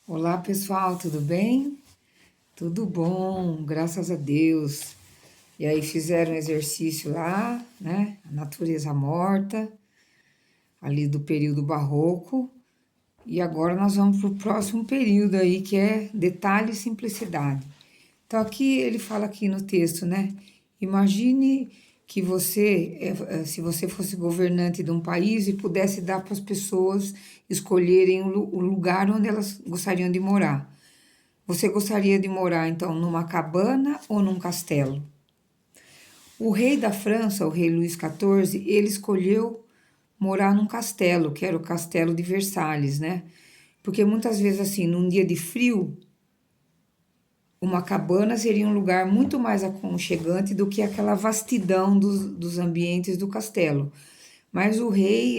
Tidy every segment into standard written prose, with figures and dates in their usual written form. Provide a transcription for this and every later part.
Olá pessoal, tudo bem? Tudo bom, graças a Deus. E aí fizeram um exercício lá, né? A natureza morta, ali do período barroco. E agora nós vamos para o próximo período aí, que é detalhe e simplicidade. Então aqui ele fala aqui no texto, né? Imagine que se você fosse governante de um país e pudesse dar para as pessoas escolherem o lugar onde elas gostariam de morar. Você gostaria de morar, então, numa cabana ou num castelo? O rei da França, o rei Luís XIV, ele escolheu morar num castelo, que era o castelo de Versalhes, né? Porque muitas vezes, assim, num dia de frio, uma cabana seria um lugar muito mais aconchegante do que aquela vastidão dos ambientes do castelo. Mas o rei,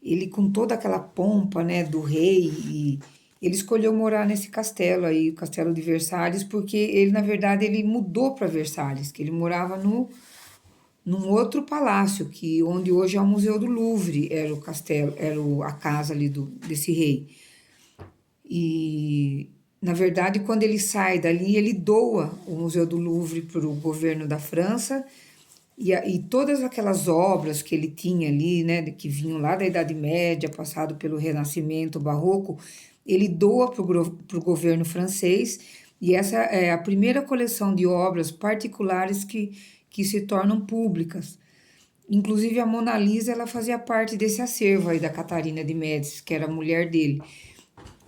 ele com toda aquela pompa, né, do rei, e ele escolheu morar nesse castelo aí, o Castelo de Versalhes, porque ele, na verdade, ele mudou para Versalhes, que ele morava no, num outro palácio, que onde hoje é o Museu do Louvre, era o castelo, a casa ali desse rei. E, na verdade, quando ele sai dali, ele doa o Museu do Louvre para o governo da França e todas aquelas obras que ele tinha ali, né, que vinham lá da Idade Média, passado pelo Renascimento, Barroco, ele doa para o governo francês, e essa é a primeira coleção de obras particulares que se tornam públicas. Inclusive a Mona Lisa, ela fazia parte desse acervo aí da Catarina de Médici, que era a mulher dele.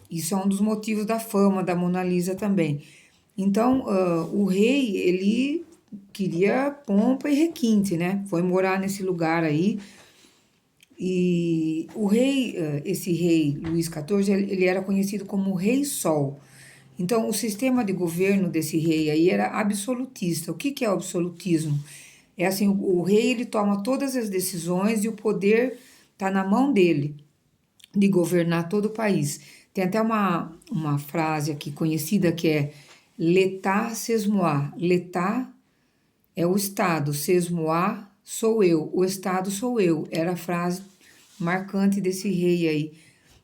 Isso é um dos motivos da fama da Mona Lisa também. Então, o rei, ele queria pompa e requinte, né? Foi morar nesse lugar aí. E o rei, esse rei Luís XIV, ele era conhecido como Rei Sol. Então, o sistema de governo desse rei aí era absolutista. O que que é o absolutismo? É assim, o rei ele toma todas as decisões e o poder está na mão dele de governar todo o país. Tem até uma frase aqui conhecida que é L'État c'est moi. L'État é o Estado, c'est moi sou eu, o Estado sou eu. Era a frase marcante desse rei aí,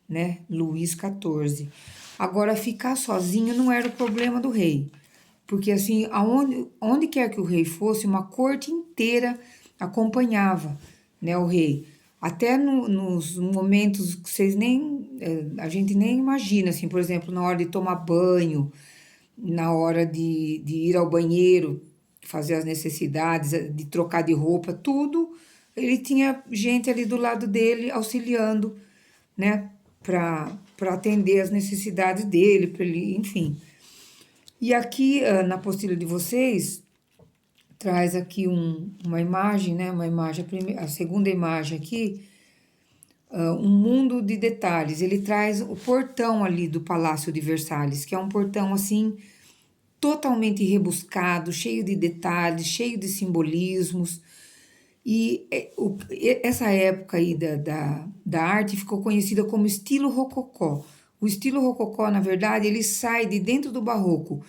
né? Luís XIV. Agora, ficar sozinho não era o problema do rei. Porque assim, onde quer que o rei fosse, uma corte inteira acompanhava, né, o rei. Até nos momentos que vocês nem, a gente nem imagina, assim, por exemplo, na hora de tomar banho, na hora de ir ao banheiro, fazer as necessidades, de trocar de roupa, tudo, ele tinha gente ali do lado dele auxiliando, né, para atender as necessidades dele, para ele, enfim. E aqui na apostila de vocês traz aqui uma imagem, né? Uma imagem, a segunda imagem aqui, um mundo de detalhes. Ele traz o portão ali do Palácio de Versalhes, que é um portão assim totalmente rebuscado, cheio de detalhes, cheio de simbolismos. E essa época aí da arte ficou conhecida como estilo rococó. O estilo rococó, na verdade, ele sai de dentro do barroco.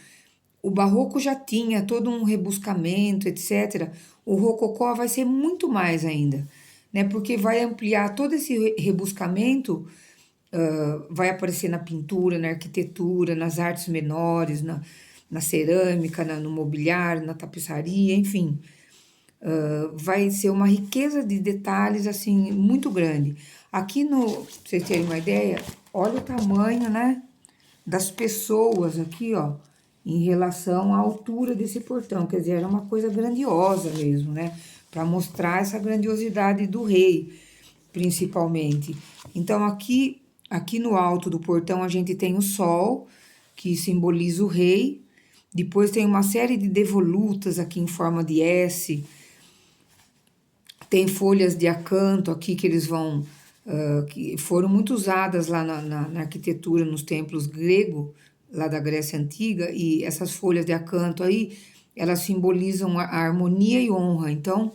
O barroco já tinha todo um rebuscamento, etc. O rococó vai ser muito mais ainda, né? Porque vai ampliar todo esse rebuscamento, vai aparecer na pintura, na arquitetura, nas artes menores, na cerâmica, no mobiliário, na tapeçaria, enfim. Vai ser uma riqueza de detalhes assim muito grande. Aqui no, pra vocês terem uma ideia, olha o tamanho, né, das pessoas aqui, ó, em relação à altura desse portão. Quer dizer, era uma coisa grandiosa mesmo, né? Para mostrar essa grandiosidade do rei, principalmente. Então, aqui no alto do portão, a gente tem o sol, que simboliza o rei. Depois tem uma série de devolutas aqui em forma de S. Tem folhas de acanto aqui que eles vão, que foram muito usadas lá na arquitetura, nos templos grego, lá da Grécia Antiga, e essas folhas de acanto aí, elas simbolizam a harmonia e honra. Então,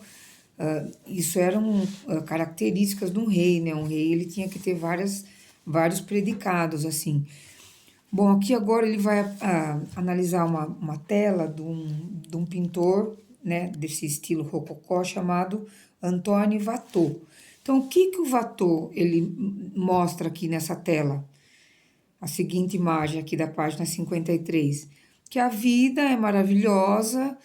isso eram características de um rei, né? Um rei, ele tinha que ter vários predicados, assim. Bom, aqui agora ele vai analisar uma tela de um pintor, né, desse estilo rococó chamado Antoine Watteau. Então, o que que o Watteau ele mostra aqui nessa tela? a seguinte imagem aqui da página 53, que a vida é maravilhosa,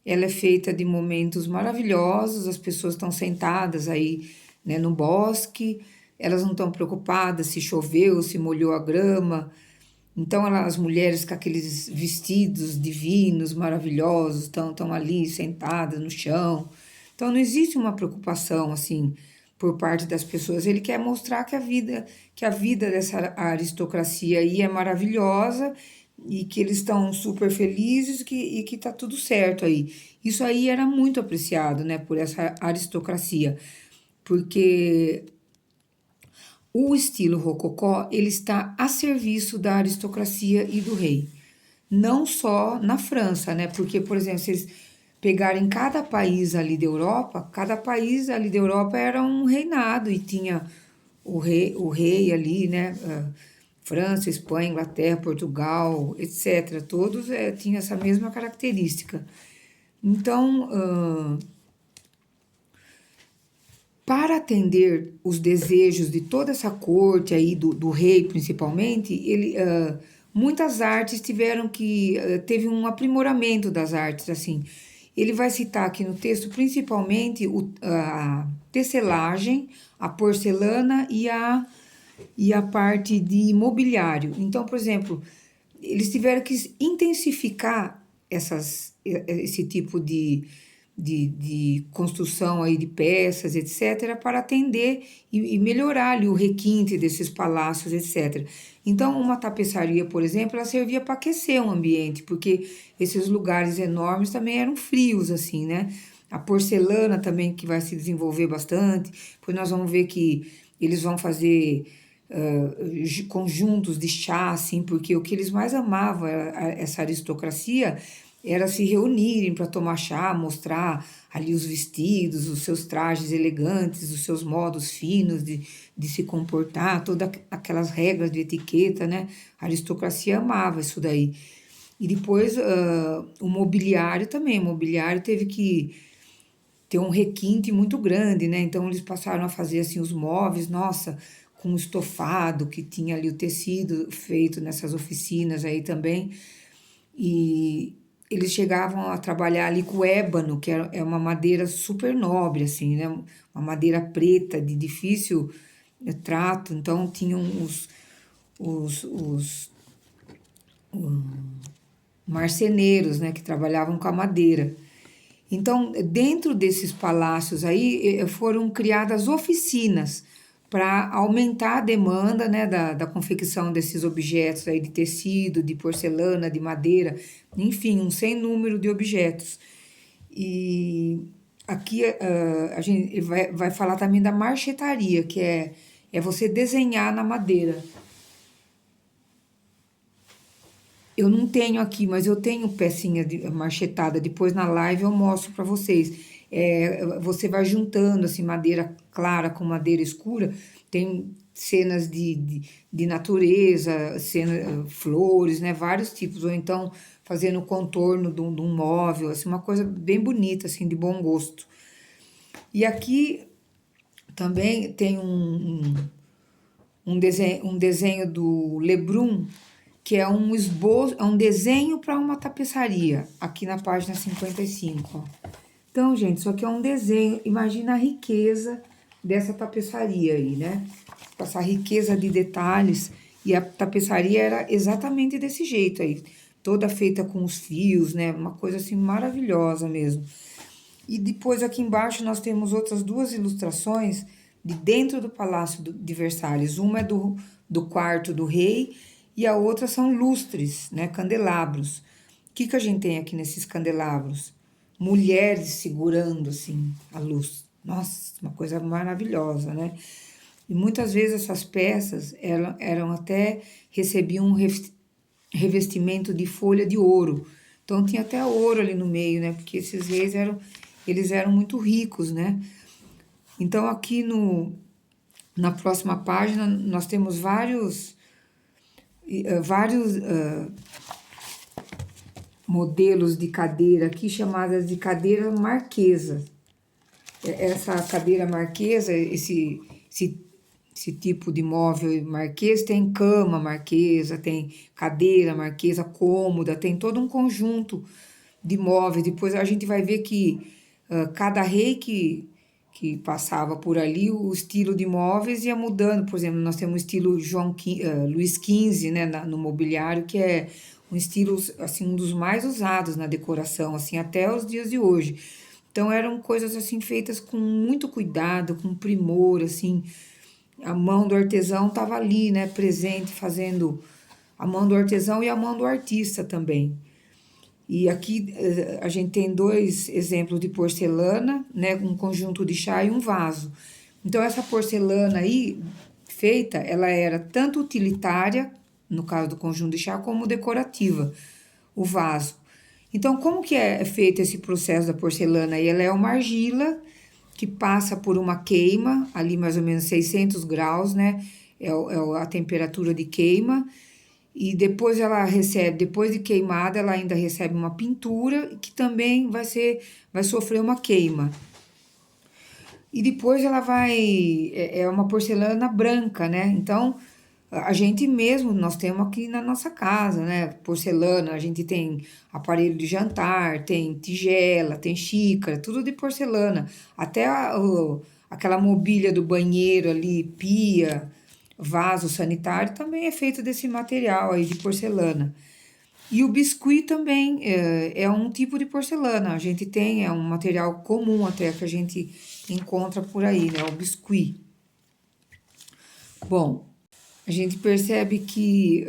ela é feita de momentos maravilhosos, as pessoas estão sentadas aí, né, no bosque, elas não estão preocupadas se choveu, se molhou a grama. Então, as mulheres com aqueles vestidos divinos, maravilhosos, estão ali sentadas no chão. Então, não existe uma preocupação assim por parte das pessoas. Ele quer mostrar que a vida dessa aristocracia aí é maravilhosa e que eles estão super felizes e que tá tudo certo aí. Isso aí era muito apreciado, né, por essa aristocracia, porque o estilo rococó, ele está a serviço da aristocracia e do rei. Não só na França, né? Porque, por exemplo, se eles pegarem cada país ali da Europa, cada país ali da Europa era um reinado e tinha o rei ali, né? França, Espanha, Inglaterra, Portugal, etc. Todos tinham essa mesma característica. Então, para atender os desejos de toda essa corte aí, do rei principalmente, muitas artes tiveram que, teve um aprimoramento das artes, assim. Ele vai citar aqui no texto principalmente a tecelagem, a porcelana e a parte de mobiliário. Então, por exemplo, eles tiveram que intensificar esse tipo de construção aí de peças, etc., para atender e melhorar ali o requinte desses palácios, etc. Então, uma tapeçaria, por exemplo, ela servia para aquecer o ambiente, porque esses lugares enormes também eram frios, assim, né? A porcelana também, que vai se desenvolver bastante, pois nós vamos ver que eles vão fazer conjuntos de chá, assim, porque o que eles mais amavam, essa aristocracia, era se reunirem para tomar chá, mostrar ali os vestidos, os seus trajes elegantes, os seus modos finos de se comportar, todas aquelas regras de etiqueta, né? A aristocracia amava isso daí. E depois o mobiliário também, o mobiliário teve que ter um requinte muito grande, né? Então eles passaram a fazer assim os móveis, nossa, com estofado que tinha ali o tecido feito nessas oficinas aí também. E eles chegavam a trabalhar ali com ébano, que é uma madeira super nobre, assim, né? Uma madeira preta de difícil trato. Então tinham os marceneiros, né, que trabalhavam com a madeira. Então, dentro desses palácios aí, foram criadas oficinas para aumentar a demanda, né, da confecção desses objetos aí de tecido, de porcelana, de madeira, enfim, um sem número de objetos. E aqui a gente vai falar também da marchetaria, que é você desenhar na madeira. Eu não tenho aqui, mas eu tenho pecinha de marchetada. Depois na live eu mostro para vocês. Você vai juntando assim madeira clara com madeira escura. Tem cenas de natureza, flores, né? Vários tipos. Ou então fazendo o contorno de um móvel, assim, uma coisa bem bonita, assim, de bom gosto. E aqui também tem um desenho do Lebrun, que é um esboço, é um desenho para uma tapeçaria, aqui na página 55. Ó. Então, gente, isso aqui é um desenho. Imagina a riqueza dessa tapeçaria aí, né? Essa riqueza de detalhes. E a tapeçaria era exatamente desse jeito aí, toda feita com os fios, né? Uma coisa assim maravilhosa mesmo. E depois aqui embaixo nós temos outras duas ilustrações de dentro do Palácio de Versalhes. Uma é do quarto do rei e a outra são lustres, né, candelabros. O que a gente tem aqui nesses candelabros? Mulheres segurando assim a luz. Nossa, uma coisa maravilhosa, né? E muitas vezes essas peças eram até recebiam um revestimento de folha de ouro. Então tinha até ouro ali no meio, né? Porque esses reis eles eram muito ricos, né? Então aqui na próxima página nós temos vários modelos de cadeira aqui chamadas de cadeira marquesa. Essa cadeira marquesa, esse esse tipo de móvel marquês, tem cama marquesa, tem cadeira marquesa, cômoda, tem todo um conjunto de móveis. Depois a gente vai ver que cada rei que passava por ali, o estilo de móveis ia mudando. Por exemplo, nós temos o estilo Luís XV, né, no mobiliário, que é um estilo assim um dos mais usados na decoração, assim até os dias de hoje. Então eram coisas assim feitas com muito cuidado, com primor, assim. A mão do artesão estava ali, né, presente, fazendo a mão do artesão e a mão do artista também. E aqui a gente tem dois exemplos de porcelana, né, um conjunto de chá e um vaso. Então essa porcelana aí feita, ela era tanto utilitária, no caso do conjunto de chá, como decorativa, o vaso. Então como que é feito esse processo da porcelana? Ela é uma argila que passa por uma queima, ali mais ou menos 600 graus, né? A temperatura de queima. E depois ela recebe, depois de queimada, ela ainda recebe uma pintura que também vai sofrer uma queima. E depois ela é uma porcelana branca, né? Então, a gente mesmo, nós temos aqui na nossa casa, né? Porcelana, a gente tem aparelho de jantar, tem tigela, tem xícara, tudo de porcelana. Até aquela mobília do banheiro ali, pia, vaso sanitário, também é feito desse material aí de porcelana. E o biscuit também é um tipo de porcelana. A gente tem, é um material comum até que a gente encontra por aí, né? O biscuit. Bom, a gente percebe que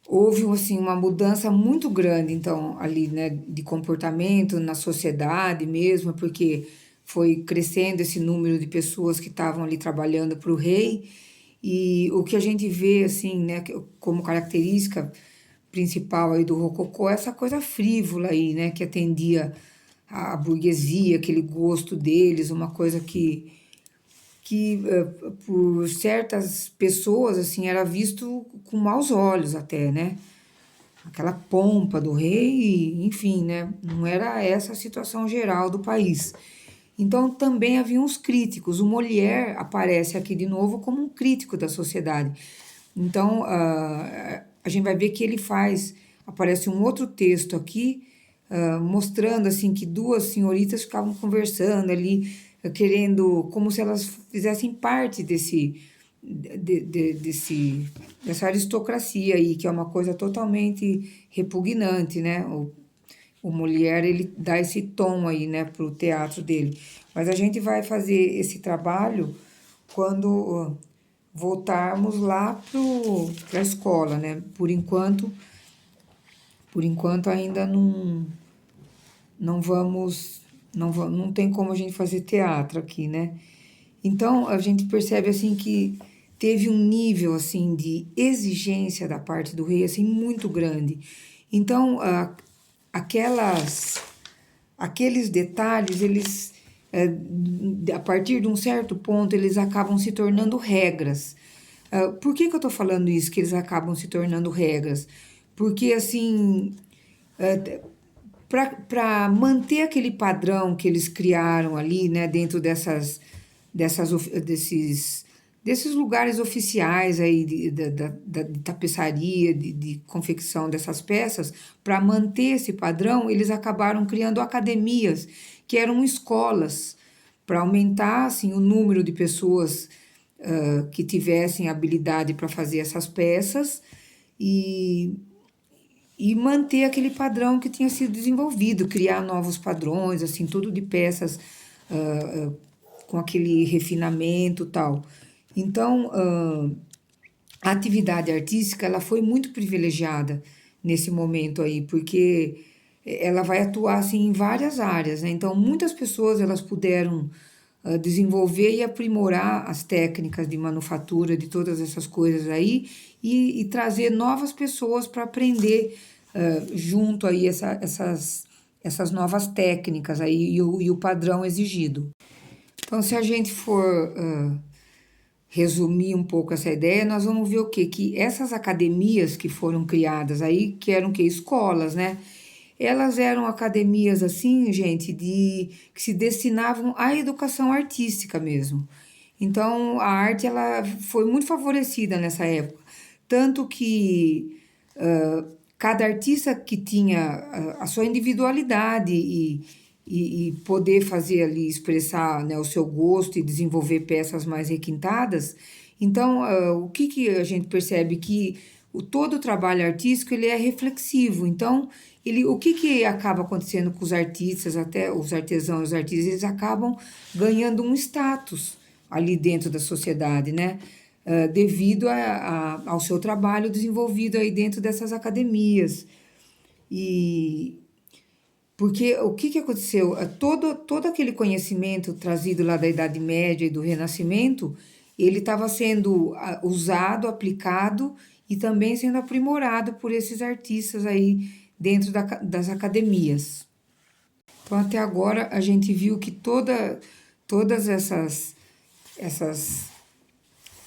houve assim, uma mudança muito grande, então, ali, né, de comportamento na sociedade mesmo, porque foi crescendo esse número de pessoas que estavam ali trabalhando para o rei, e o que a gente vê, assim, né, como característica principal aí do rococó é essa coisa frívola aí, né, que atendia a burguesia, aquele gosto deles, uma coisa que por certas pessoas, assim, era visto com maus olhos até, né? Aquela pompa do rei, enfim, né? Não era essa a situação geral do país. Então também havia uns críticos. O Molière aparece aqui de novo como um crítico da sociedade. Então a gente vai ver que ele faz, aparece um outro texto aqui mostrando assim que duas senhoritas ficavam conversando ali, querendo, como se elas fizessem parte dessa aristocracia aí, que é uma coisa totalmente repugnante, né? O Molière, ele dá esse tom aí, né, pro teatro dele. Mas a gente vai fazer esse trabalho quando voltarmos lá para a escola, né? Por enquanto ainda não vamos, não tem como a gente fazer teatro aqui, né? Então a gente percebe assim que teve um nível assim de exigência da parte do rei assim muito grande. Então aquelas aqueles detalhes eles a partir de um certo ponto eles acabam se tornando regras. Por que eu estou falando isso que eles acabam se tornando regras? Porque assim para manter aquele padrão que eles criaram ali, né, dentro desses lugares oficiais aí de tapeçaria, de confecção dessas peças, para manter esse padrão, eles acabaram criando academias, que eram escolas, para aumentar assim, o número de pessoas que tivessem habilidade para fazer essas peças e e manter aquele padrão que tinha sido desenvolvido, criar novos padrões, assim, tudo de peças com aquele refinamento e tal. Então, a atividade artística ela foi muito privilegiada nesse momento aí, porque ela vai atuar assim em várias áreas, né? Então, muitas pessoas elas puderam desenvolver e aprimorar as técnicas de manufatura de todas essas coisas aí e trazer novas pessoas para aprender junto aí essas novas técnicas aí e o padrão exigido. Então, se a gente for resumir um pouco essa ideia, nós vamos ver o quê? Que essas academias que foram criadas aí, que eram que escolas, né? Elas eram academias assim, gente, que se destinavam à educação artística mesmo. Então, a arte ela foi muito favorecida nessa época. Tanto que cada artista que tinha a sua individualidade e poder fazer ali, expressar, né, o seu gosto e desenvolver peças mais requintadas. Então, o que que a gente percebe? Que todo o trabalho artístico ele é reflexivo. Então, o que que acaba acontecendo com os artistas, até os artesãos, os artistas, eles acabam ganhando um status ali dentro da sociedade, né? Devido ao seu trabalho desenvolvido aí dentro dessas academias. E porque o que que aconteceu? Todo aquele conhecimento trazido lá da Idade Média e do Renascimento, ele estava sendo usado, aplicado e também sendo aprimorado por esses artistas aí dentro das academias. Então, até agora, a gente viu que todas essas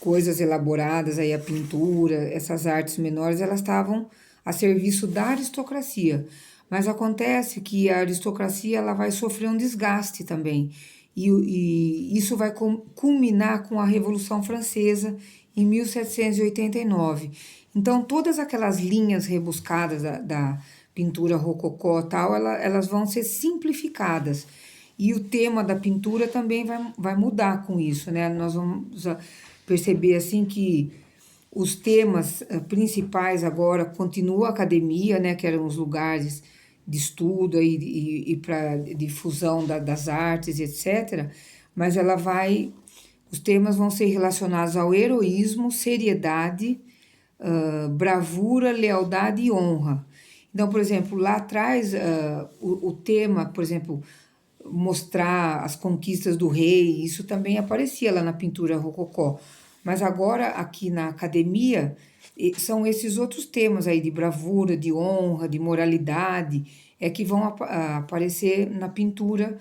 coisas elaboradas, aí a pintura, essas artes menores, elas estavam a serviço da aristocracia. Mas acontece que a aristocracia ela vai sofrer um desgaste também. E isso vai culminar com a Revolução Francesa em 1789. Então, todas aquelas linhas rebuscadas da pintura rococó e tal, elas vão ser simplificadas. E o tema da pintura também vai mudar com isso, né? Nós vamos perceber assim que os temas principais agora continuam a academia, né? Que eram os lugares de estudo e para difusão das artes, etc. Mas os temas vão ser relacionados ao heroísmo, seriedade, bravura, lealdade e honra. Então, por exemplo, lá atrás, o tema, por exemplo, mostrar as conquistas do rei, isso também aparecia lá na pintura rococó. Mas agora, aqui na academia, são esses outros temas aí de bravura, de honra, de moralidade, que vão aparecer na pintura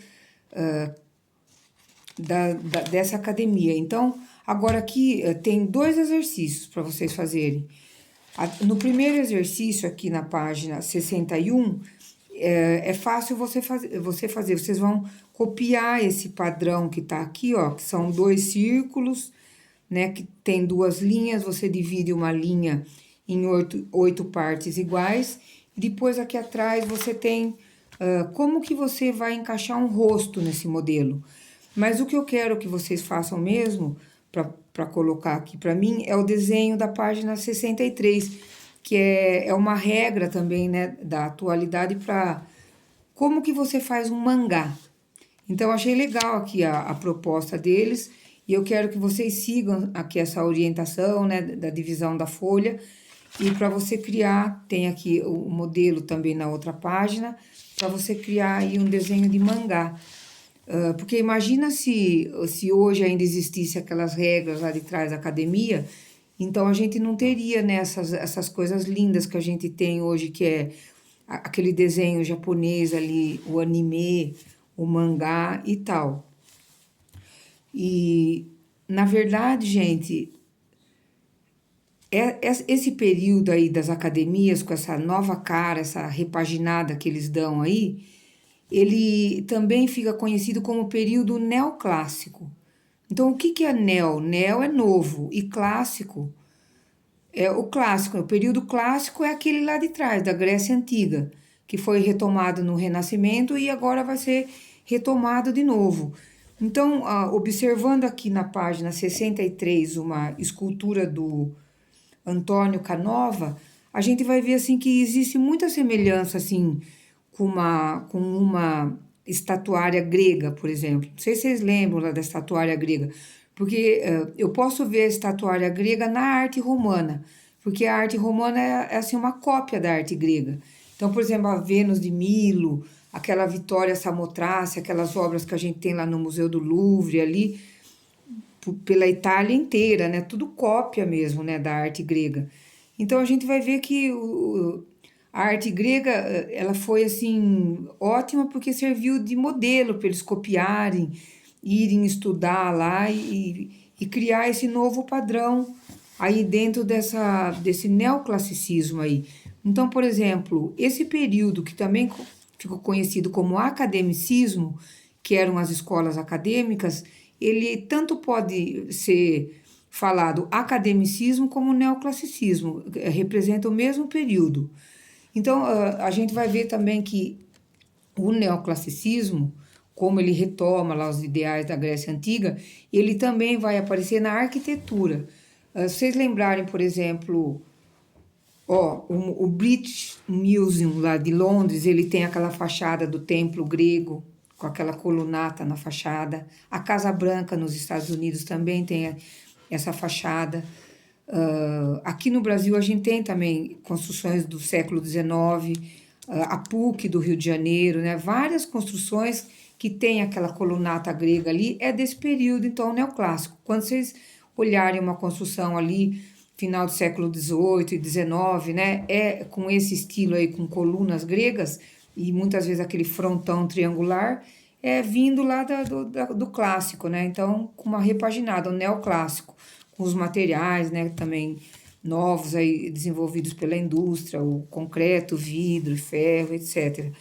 dessa academia. Então, agora aqui tem 2 exercícios para vocês fazerem. No primeiro exercício, aqui na página 61, é fácil você fazer. Vocês vão copiar esse padrão que está aqui, ó, que são 2 círculos, né, que tem 2 linhas. Você divide uma linha em 8 partes iguais. E depois aqui atrás você tem como que você vai encaixar um rosto nesse modelo. Mas o que eu quero que vocês façam mesmo, para colocar aqui para mim, é o desenho da página 63, que é uma regra também, né, da atualidade para como que você faz um mangá. Então, eu achei legal aqui a proposta deles e eu quero que vocês sigam aqui essa orientação, né, da divisão da folha. E para você criar, tem aqui o modelo também na outra página, para você criar aí um desenho de mangá. Porque imagina se hoje ainda existisse aquelas regras lá de trás da academia, então a gente não teria, né, essas coisas lindas que a gente tem hoje, que é aquele desenho japonês ali, o anime, o mangá e tal. E, na verdade, gente, esse período aí das academias, com essa nova cara, essa repaginada que eles dão aí, ele também fica conhecido como período neoclássico. Então, o que que é neo? Neo é novo e clássico é o clássico. O período clássico é aquele lá de trás, da Grécia Antiga, que foi retomado no Renascimento e agora vai ser retomado de novo. Então, observando aqui na página 63 uma escultura do Antônio Canova, a gente vai ver assim que existe muita semelhança assim com uma estatuária grega, por exemplo. Não sei se vocês lembram lá da estatuária grega, porque eu posso ver a estatuária grega na arte romana, porque a arte romana é assim uma cópia da arte grega. Então, por exemplo, a Vênus de Milo, aquela Vitória Samotrácia, aquelas obras que a gente tem lá no Museu do Louvre ali, pela Itália inteira, né? Tudo cópia mesmo, né, da arte grega. Então a gente vai ver que a arte grega, ela foi assim ótima porque serviu de modelo para eles copiarem, irem estudar lá e criar esse novo padrão aí dentro desse neoclassicismo aí. Então, por exemplo, esse período que também ficou conhecido como academicismo, que eram as escolas acadêmicas, ele tanto pode ser falado academicismo como neoclassicismo, representa o mesmo período. Então, a gente vai ver também que o neoclassicismo, como ele retoma lá os ideais da Grécia Antiga, ele também vai aparecer na arquitetura. Se vocês lembrarem, por exemplo, o British Museum lá de Londres, ele tem aquela fachada do templo grego, com aquela colunata na fachada. A Casa Branca nos Estados Unidos também tem essa fachada. Aqui no Brasil a gente tem também construções do século XIX, a PUC do Rio de Janeiro, né? Várias construções que tem aquela colunata grega ali, é desse período, então, neoclássico. Quando vocês olharem uma construção ali, final do século XVIII e XIX, né? É com esse estilo aí, com colunas gregas, e muitas vezes aquele frontão triangular, é vindo lá do clássico, né? Então, com uma repaginada, um neoclássico, com os materiais, né? Também novos aí desenvolvidos pela indústria, o concreto, vidro, ferro, etc.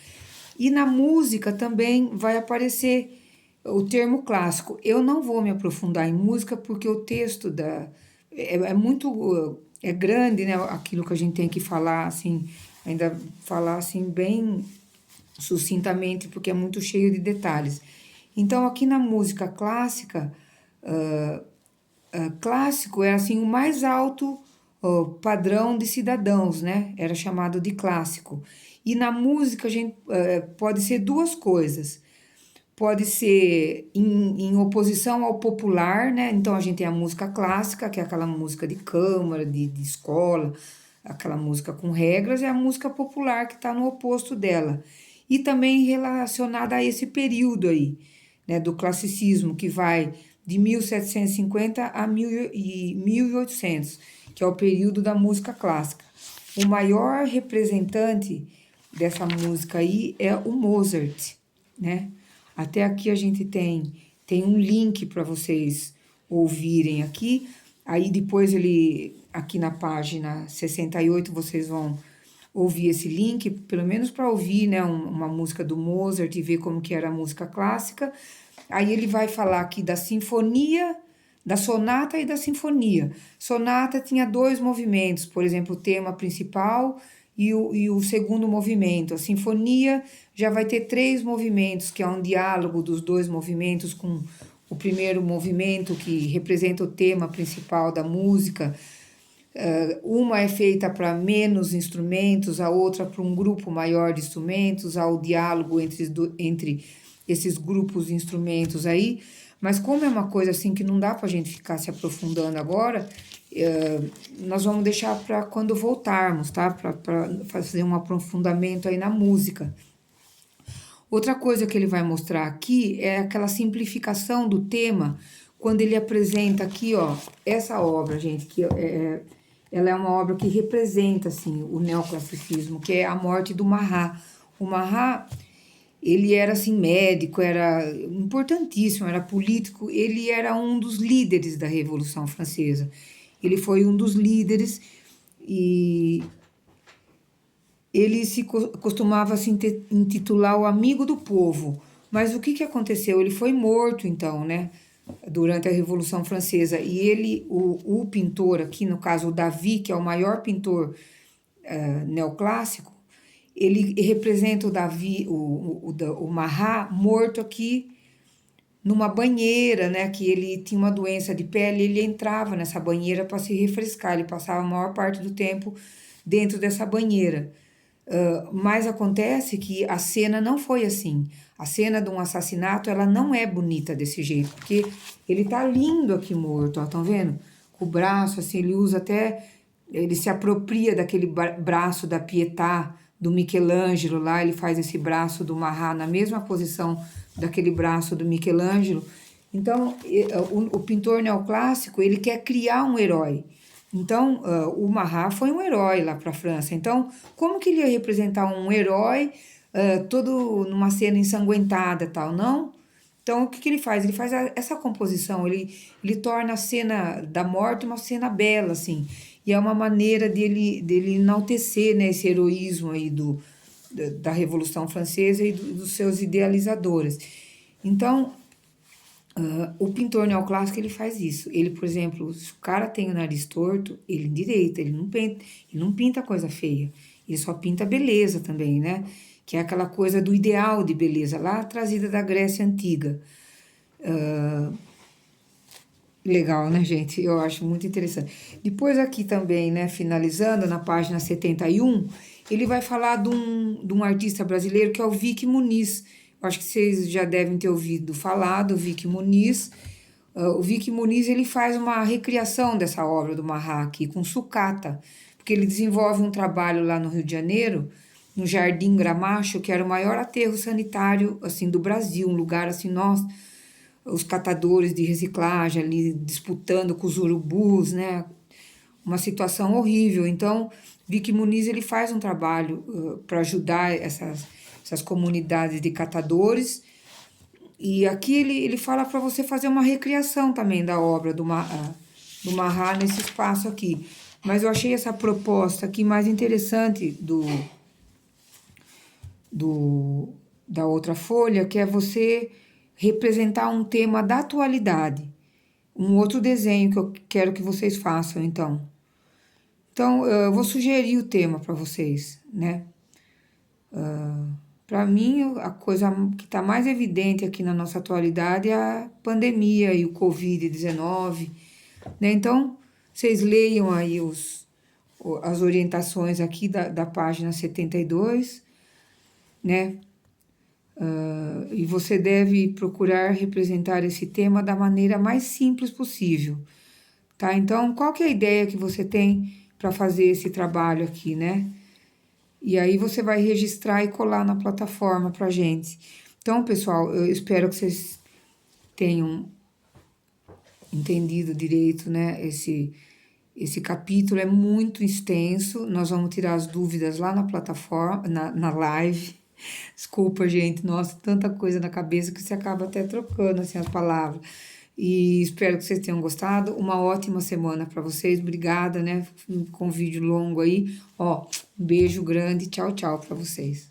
E na música também vai aparecer o termo clássico. Eu não vou me aprofundar em música porque o texto é muito é grande, né? Aquilo que a gente tem que falar assim, ainda falar assim bem sucintamente porque é muito cheio de detalhes. Então aqui na música clássica, clássico é assim o mais alto padrão de cidadãos, né? Era chamado de clássico. E na música a gente pode ser duas coisas. Pode ser em oposição ao popular, né? Então a gente tem a música clássica, que é aquela música de câmara, de escola, aquela música com regras, e a música popular que está no oposto dela. E também relacionada a esse período aí, né? Do classicismo, que vai de 1750 a 1800, que é o período da música clássica. O maior representante dessa música aí é o Mozart, né? Até aqui a gente tem um link para vocês ouvirem aqui. Aí depois aqui na página 68, vocês vão ouvir esse link, pelo menos para ouvir, né, uma música do Mozart e ver como que era a música clássica. Aí ele vai falar aqui da sinfonia, da sonata e da sinfonia. Sonata tinha dois movimentos, por exemplo, o tema principal e o segundo movimento. A sinfonia já vai ter três movimentos, que é um diálogo dos dois movimentos com o primeiro movimento, que representa o tema principal da música. Uma é feita para menos instrumentos, a outra para um grupo maior de instrumentos, há o diálogo entre esses grupos de instrumentos aí. Mas como é uma coisa assim que não dá para a gente ficar se aprofundando agora, nós vamos deixar para quando voltarmos, tá? Para fazer um aprofundamento aí na música. Outra coisa que ele vai mostrar aqui é aquela simplificação do tema, quando ele apresenta aqui, ó, essa obra, gente, que ela é uma obra que representa, assim, o neoclassicismo, que é A Morte do Marat. O Marat, ele era, assim, médico, era importantíssimo, era político, ele era um dos líderes da Revolução Francesa. Ele foi um dos líderes e ele costumava se intitular o amigo do povo. Mas o que aconteceu? Ele foi morto, então, né? Durante a Revolução Francesa. E ele, o pintor aqui, no caso o Davi, que é o maior pintor neoclássico, ele representa o Davi, o Marat, morto aqui numa banheira, né? Que ele tinha uma doença de pele, ele entrava nessa banheira para se refrescar, ele passava a maior parte do tempo dentro dessa banheira. Mas acontece que a cena não foi assim. A cena de um assassinato, ela não é bonita desse jeito, porque ele tá lindo aqui morto, ó, estão vendo? Com o braço, assim, ele se apropria daquele braço da Pietà, do Michelangelo lá, ele faz esse braço do Marat na mesma posição daquele braço do Michelangelo. Então, o pintor neoclássico, ele quer criar um herói. Então, o Marat foi um herói lá para a França. Então, como que ele ia representar um herói todo numa cena ensanguentada e tal? Não. Então, o que ele faz? Ele faz essa composição, ele torna a cena da morte uma cena bela, assim. E é uma maneira dele enaltecer, né, esse heroísmo aí da Revolução Francesa e dos seus idealizadores. Então, O pintor neoclássico, ele faz isso. Ele, por exemplo, se o cara tem o nariz torto, ele endireita, ele não pinta coisa feia. Ele só pinta beleza também, né? Que é aquela coisa do ideal de beleza, lá trazida da Grécia Antiga. Legal, né, gente? Eu acho muito interessante. Depois aqui também, né, finalizando na página 71, ele vai falar de um artista brasileiro que é o Vic Muniz. Eu acho que vocês já devem ter ouvido falar do Vic Muniz. O Vic Muniz, ele faz uma recriação dessa obra do Marra aqui, com sucata, porque ele desenvolve um trabalho lá no Rio de Janeiro, no Jardim Gramacho, que era o maior aterro sanitário, assim, do Brasil, um lugar assim, nossa, os catadores de reciclagem ali disputando com os urubus, né? Uma situação horrível. Então, Vic Muniz ele faz um trabalho para ajudar essas comunidades de catadores. E aqui ele fala para você fazer uma recriação também da obra do Marra nesse espaço aqui. Mas eu achei essa proposta aqui mais interessante da outra folha, que é você representar um tema da atualidade. Um outro desenho que eu quero que vocês façam, então. Então, eu vou sugerir o tema para vocês, né? Para mim, a coisa que está mais evidente aqui na nossa atualidade é a pandemia e o Covid-19, né? Então, vocês leiam aí as orientações aqui da página 72, né? E você deve procurar representar esse tema da maneira mais simples possível, tá? Então, qual que é a ideia que você tem para fazer esse trabalho aqui, né? E aí você vai registrar e colar na plataforma pra gente. Então, pessoal, eu espero que vocês tenham entendido direito, né? Esse capítulo é muito extenso. Nós vamos tirar as dúvidas lá na plataforma, na live. Desculpa, gente, nossa, tanta coisa na cabeça que você acaba até trocando assim as palavras. E espero que vocês tenham gostado. Uma ótima semana para vocês. Obrigada, né? Com um vídeo longo aí. Ó, um beijo grande. Tchau, tchau para vocês.